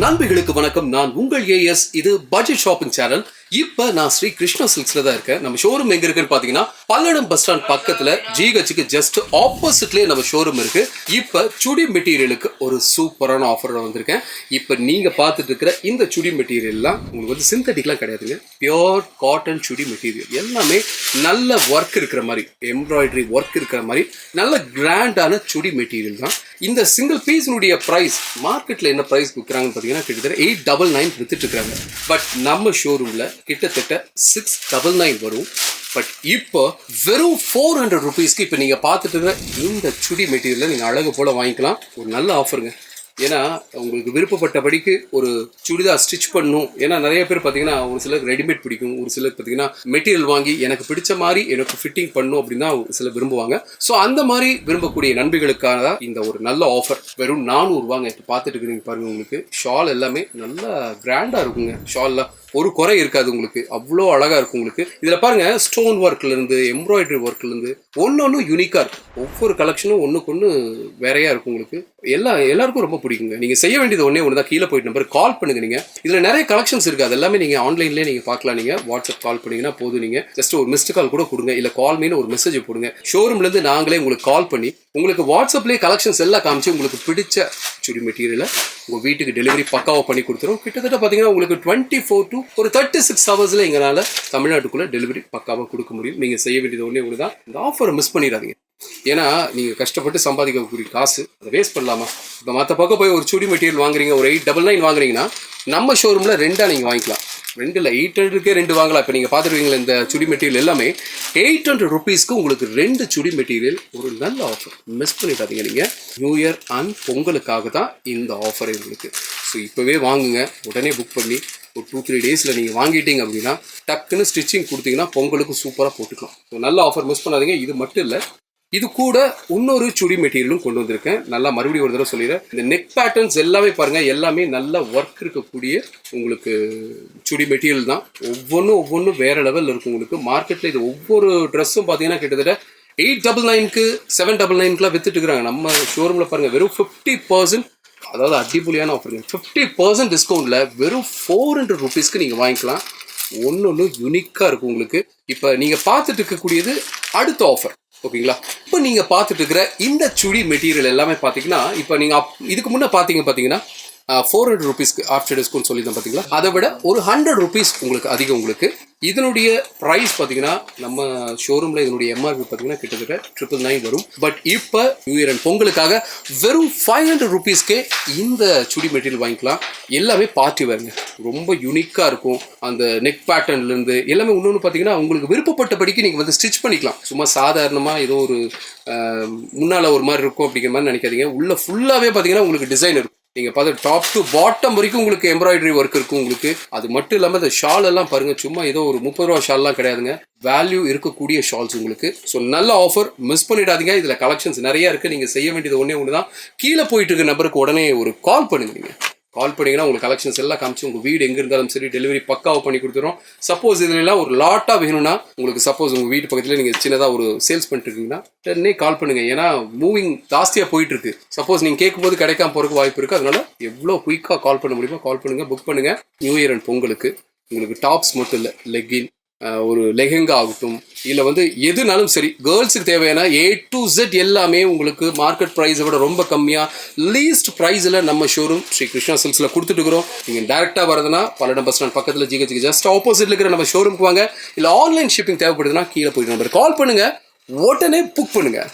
நண்பர்களுக்கு வணக்கம். நான் உங்கள் ஏஎஸ். இது பட்ஜெட் ஷாப்பிங் சேனல். இப்ப நான் ஸ்ரீ கிருஷ்ணா சில்க்ஸ்ல தான் இருக்கேன். நம்ம ஷோரூம் எங்க இருக்குன்னு பாத்தீங்கன்னா பல்லடம் பஸ் ஸ்டாண்ட் பக்கத்துல ஜிஹெச்சுக்கு ஜஸ்ட் ஆப்போசிட்லயே நம்ம ஷோரூம் இருக்கு. இப்ப சுடி மெட்டீரியலுக்கு ஒரு சூப்பரான ஆஃபர் வந்திருக்கேன். இப்ப நீங்க பார்த்துட்டு இருக்கிற இந்த சுடி மெட்டீரியல்லாம் உங்களுக்கு வந்து சிந்தட்டிக்லாம் கிடையாதுங்க. பியோர் காட்டன் சுடி மெட்டீரியல் எல்லாமே நல்ல ஒர்க் இருக்கிற மாதிரி, எம்ப்ராய்டரி ஒர்க் இருக்கிற மாதிரி நல்ல கிராண்டான சுடி மெட்டீரியல் தான். இந்த சிங்கிள் பீஸ்னுடைய ப்ரைஸ் மார்க்கெட்டில் என்ன ப்ரைஸ் விற்கிறாங்கன்னு பார்த்தீங்கன்னா கிட்டத்தட்ட 899 வித்துட்டு இருக்காங்க. பட் நம்ம ஷோரூமில் கிட்டத்தட்ட 699 வரும். பட் இப்போ வெறும் 400 ருபீஸ்க்கு இப்போ நீங்கள் பார்த்துட்டு இருக்கிற இந்த சுடி மெட்டீரியலை நீங்கள் அழகு போல் வாங்கிக்கலாம். ஒரு நல்ல ஆஃபருங்க. ஏன்னா உங்களுக்கு விருப்பப்பட்டபடிக்கு ஒரு சுடிதார் ஸ்டிச் பண்ணணும். ஏன்னா நிறைய பேர் பார்த்தீங்கன்னா ஒரு சிலருக்கு ரெடிமேட் பிடிக்கும், ஒரு சிலருக்கு பார்த்தீங்கன்னா மெட்டீரியல் வாங்கி எனக்கு பிடிச்ச மாதிரி எனக்கு ஃபிட்டிங் பண்ணணும் அப்படின்னு தான் சிலர் விரும்புவாங்க. ஸோ அந்த மாதிரி விரும்பக்கூடிய நண்பர்களுக்காக தான் இந்த ஒரு நல்ல ஆஃபர். வெறும் 400 ரூபாங்க. இப்போ பார்த்துட்டு இருக்கிறீங்க பாருங்க. உங்களுக்கு ஷால் எல்லாமே நல்லா கிராண்டாக இருக்குங்க. ஷால்லாம் ஒரு குறை இருக்காது உங்களுக்கு, அவ்வளோ அழகாக இருக்கும் உங்களுக்கு. இதில் பாருங்க, ஸ்டோன் ஒர்க்லேருந்து எம்ப்ராய்டரி ஒர்க்லேருந்து ஒன்று யூனிக்காக இருக்கும். ஒவ்வொரு கலெக்ஷனும் ஒன்றுக்கு ஒன்று வேறையாக இருக்கும் உங்களுக்கு. எல்லாருக்கும் ரொம்ப பிடிக்குங்க. நீங்கள் செய்ய வேண்டியது ஒன்றே ஒன்று தான். கீழே போயிட்டு நம்பர் கால் பண்ணுங்க. நீங்கள் இதில் நிறைய கலெக்ஷன்ஸ் இருக்குது. அது எல்லாமே நீங்கள் ஆன்லைன்லேயே நீங்கள் பார்க்கலாம். நீங்கள் வாட்ஸ்அப் கால் பண்ணிங்கன்னா போதும். நீங்கள் ஜஸ்ட் ஒரு மிஸ்டு கால் கூட கொடுங்க, இல்லை கால் மீன் ஒரு மெசேஜ் போடுங்க. ஷோரூம்லேருந்து நாங்களே உங்களுக்கு கால் பண்ணி உங்களுக்கு வாட்ஸ்அப்லேயே கலெக்ஷன்ஸ் எல்லாம் காமிச்சு உங்களுக்கு பிடிச்ச சுடி மெட்டீரியலை உங்கள் வீட்டுக்கு டெலிவரி பக்காவாக பண்ணி கொடுத்துரும். கிட்டத்தட்ட பார்த்தீங்கன்னா உங்களுக்கு 24 to 36 ஹவர்ஸில் எங்களால் தமிழ்நாட்டுக்குள்ளே டெலிவரி பக்காவாக கொடுக்க முடியும். நீங்கள் செய்ய வேண்டியது ஒன்றே ஒன்று தான். இந்த ஆஃபரை மிஸ் பண்ணிடாதீங்க. ஏன்னா நீங்கள் கஷ்டப்பட்டு சம்பாதிக்கக்கூடிய காசு அதை வேஸ்ட் பண்ணலாமா? இப்போ மற்ற பக்கம் போய் ஒரு சுடி மெட்டீரியல் வாங்குறீங்க, ஒரு 899 வாங்குறீங்கன்னா நம்ம ஷோரூமில் ரெண்டாக நீங்கள் வாங்கிக்கலாம். 2 இல்லை 800க்கே 2 வாங்கலாம். இப்போ நீங்கள் பார்த்துருவீங்களா இந்த சுடி மெட்டீரியல் எல்லாமே 800 ருபீஸ்க்கு உங்களுக்கு 2 சுடி மெட்டீரியல். ஒரு நல்ல ஆஃபர், மிஸ் பண்ணிடாதீங்க. நீங்கள் நியூ இயர் அண்ட் பொங்கலுக்காக தான் இந்த ஆஃபர் உங்களுக்கு. ஸோ இப்போவே வாங்குங்க. உடனே புக் பண்ணி ஒரு 2-3 டேஸில் நீங்கள் வாங்கிட்டீங்க அப்படின்னா டக்குன்னு ஸ்டிச்சிங் கொடுத்தீங்கன்னா பொங்கலுக்கு சூப்பராக போட்டுக்கலாம். ஸோ நல்ல ஆஃபர் மிஸ் பண்ணாதீங்க. இது மட்டும் இல்லை, இது கூட இன்னொரு சுடி மெட்டீரியலும் கொண்டு வந்திருக்கேன். நல்லா மறுபடியும் ஒரு தடவை சொல்லிடுறேன். இந்த நெக் பேட்டர்ன்ஸ் எல்லாமே பாருங்கள், எல்லாமே நல்ல ஒர்க் இருக்கக்கூடிய உங்களுக்கு சுடி மெட்டீரியல் தான். ஒவ்வொன்றும் வேறு லெவலில் இருக்கும் உங்களுக்கு. மார்க்கெட்டில் இது ஒவ்வொரு ட்ரெஸ்ஸும் பார்த்தீங்கன்னா கிட்டத்தட்ட 899க்கு 799க்குலாம் வித்துட்டு இருக்கிறாங்க. நம்ம ஷோரூமில் பாருங்கள் வெறும் 50%, அதாவது அடிப்பொலியான ஆஃபருங்க. 50% டிஸ்கவுண்ட்டில் வெறும் 400 ருபீஸ்க்கு நீங்கள் வாங்கிக்கலாம். ஒன்று யூனிக்காக இருக்கும் உங்களுக்கு. இப்போ நீங்கள் பார்த்துட்டு இருக்கக்கூடியது அடுத்த ஆஃபர், ஓகேங்களா? இப்போ நீங்கள் பார்த்துட்டு இருக்கிற இந்த சுடி மெட்டீரியல் எல்லாமே பார்த்தீங்கன்னா, இப்போ நீங்கள் இதுக்கு முன்னே பார்த்தீங்கன்னா 400 ருபீஸ்க்கு ஆஃப்டர் டிஸ்கவுண்ட் சொல்லியிருந்தேன் பார்த்தீங்களா? அதை விட ஒரு 100 ருபீஸ் உங்களுக்கு அதிகம் உங்களுக்கு. இதனுடைய ப்ரைஸ் பார்த்தீங்கன்னா நம்ம ஷோரூமில் இதனுடைய எம்ஆர்பி பார்த்தீங்கன்னா கிட்டத்தட்ட 999 வரும். பட் இப்போ நியூ இயர் அண்ட் பொங்கலுக்காக வெறும் 500 ருபீஸ்க்கே இந்த சுடி மெட்டீரியல் வாங்கிக்கலாம். எல்லாமே பார்ட்டி வேறுங்க, ரொம்ப யூனிக்காக இருக்கும். அந்த நெக் பேட்டர்ன்லேருந்து எல்லாமே இன்னொன்று பார்த்தீங்கன்னா உங்களுக்கு விருப்பப்பட்டபடிக்கு நீங்கள் வந்து ஸ்டிச் பண்ணிக்கலாம். சும்மா சாதாரணமாக ஏதோ ஒரு முன்னால் ஒரு மாதிரி இருக்கும் அப்படிங்கிற மாதிரி நினைக்காதீங்க. உள்ள ஃபுல்லாகவே பார்த்தீங்கன்னா உங்களுக்கு டிசைன் இருக்கும். நீங்கள் பார்த்து டாப் டு பாட்டம் வரைக்கும் உங்களுக்கு எம்ப்ராய்டரி ஒர்க் இருக்கும் உங்களுக்கு. அது மட்டும் இல்லாமல் இந்த ஷால் எல்லாம் பாருங்கள், சும்மா ஏதோ ஒரு 30 ரூபா ஷால்லாம் கிடையாதுங்க. வேல்யூ இருக்கக்கூடிய ஷால்ஸ் உங்களுக்கு. ஸோ நல்ல ஆஃபர், மிஸ் பண்ணிடாதீங்க. இதில் கலெக்ஷன்ஸ் நிறையா இருக்குது. நீங்கள் செய்ய வேண்டியது ஒன்று தான். கீழே போயிட்டு இருக்க நம்பருக்கு உடனே ஒரு கால் பண்ணுங்க. நீங்கள் கால் பண்ணிங்கன்னா உங்களுக்கு கலெக்ஷன்ஸ் எல்லாம் காமிச்சு உங்கள் வீடு எங்கே இருந்தாலும் சரி டெலிவரி பக்காவாக பண்ணி கொடுத்துரும். சப்போஸ் இதிலெல்லாம் ஒரு லாட்டாக வேணும்னா உங்களுக்கு, சப்போஸ் உங்கள் வீட்டு பக்கத்தில் நீங்கள் சின்னதாக ஒரு சேல்ஸ் பண்ணிட்டு இருக்கீங்கன்னா உடனே கால் பண்ணுங்கள். ஏன்னா மூவிங் ஜாஸ்தியாக போயிட்டுருக்கு. சப்போஸ் நீங்கள் கேட்கும்போது கிடைக்காம போகிறதுக்கு வாய்ப்பு இருக்குது. அதனால் எவ்வளோ குயிக்காக கால் பண்ண முடியுமோ கால் பண்ணுங்கள், புக் பண்ணுங்கள். நியூ இயர் அண்ட் பொங்கலுக்கு உங்களுக்கு டாப்ஸ் மட்டும் இல்லை, லெக்கின், ஒரு லெஹெங்கா ஆகட்டும், இல்லை வந்து எதுனாலும் சரி கேர்ள்ஸுக்கு தேவையான A to Z எல்லாமே உங்களுக்கு மார்க்கெட் ப்ரைஸை விட ரொம்ப கம்மியாக லீஸ்ட் ப்ரைஸில் நம்ம ஷோரூம் ஸ்ரீ கிருஷ்ணா சில்க்ஸில் கொடுத்துட்டு இருக்கிறோம். நீங்கள் டேரெக்டாக வரதுன்னா பல்லடம் பஸ் ஸ்டாண்ட் பக்கத்தில் ஜிஹெச்சுக்கு ஜஸ்ட் ஆப்போசிட்டில் இருக்கிற நம்ம ஷோரூமுக்கு வாங்க. இல்லை ஆன்லைன் ஷிப்பிங் தேவைப்படுதுன்னா கீழே போயிட்டு நம்பர் கால் பண்ணுங்கள், உடனே புக் பண்ணுங்கள்.